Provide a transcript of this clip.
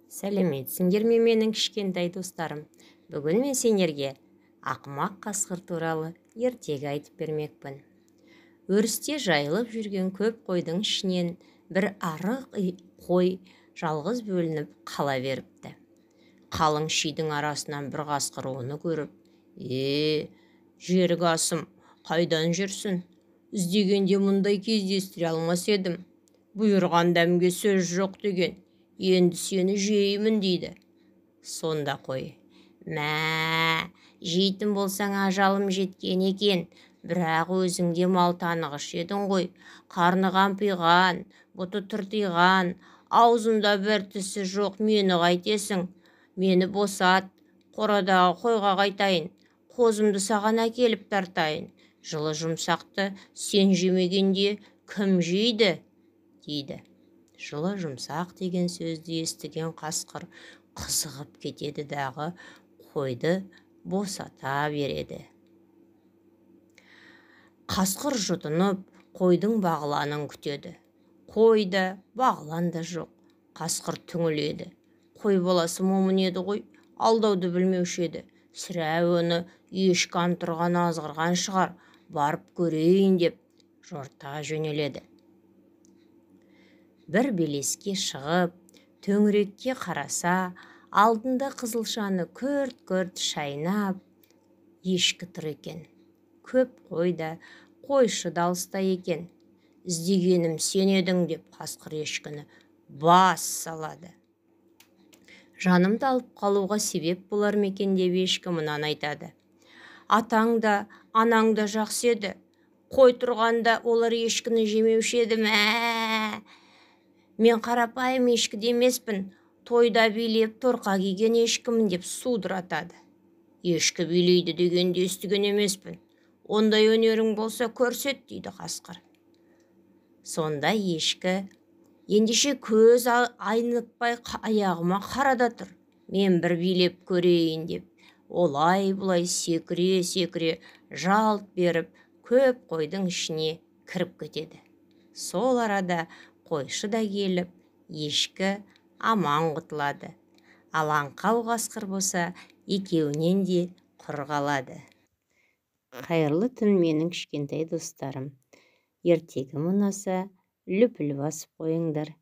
Сәлеметсіңдер ме менің кішкентай достарым. Бүгін мен сендерге ақымақ қасқыр туралы ертегі айтып бермекпін. Өрісте жайылып жүрген көп қойдың ішінен бір арық қой жалғыз бөлініп қала беріпті. Қалың шидің арасынан бір қасқыр оны көріп, жерік асым, қайдан жүрсің? Іздегенде мұндай кездестіре алмас едім. Бұйырған дәмге сөз жоқ деген. Енді сені жеймін дейді. Сонда қой, жейтін болсаң ажалым жеткен екен, бірақ өзіңде мал танығыш едің ғой. Қарны қампиған, бұты тыртиған, аузында бір тісі жоқ, мені қайтесің? Мені босат, қорадағы қойға қайтайын, қозымды саған әкеліп тартайын. Жылы жұмсақты сен жемегенде кім жейді? дейді. Жылы жұмсақ деген сөзді естіген қасқыр қызығып кетеді дағы қойды босата береді. Қасқыр жұтынып қойдың бағланын күтеді. Қойда бағлан да жоқ. Қасқыр түңіледі. Қой баласы момын еді ғой, алдауды білмеуші еді. Сірә оны ешкі антұрған азғырған шығар, барып көрейін деп жорта жөнеледі. Бір белеске шығып, төңірекке қараса, алдында қызылшаны күрт-күрт шайнап, ешкі тұр екен. Көп қойда қойшы да алыста екен. Іздегенім сен едің деп қасқыр ешкіні бас салады. Жанымды алып қалуға себеп болар ма екен деп ешкі мынаны айтады. Атаң да, анаң да жақсы еді. Қой тұрғанда олар ешкіні жемеуші еді. Мен қарапайым ешкі демеспін, тойда билеп торқа киген ешкімін деп судыратады. Ешкі билейді дегенде естіген емеспін. Ондай өнерің болса көрсет, дейді қасқыр. Сонда ешкі, ендеше көз айнытпай аяғыма қарада тұр, мен бір билеп көрейін деп, олай-бұлай секіре-секіре жалт беріп, көп қойдың ішіне кіріп кетеді. Сол арада қойшы да келіп, ешкі аман құтылады. Ал аңқау қасқыр болса, екеуінен де құр қалады. Қайырлы түн менің кішкентай достарым. Ертегім ұнаса, лүпіл басып қойыңдар.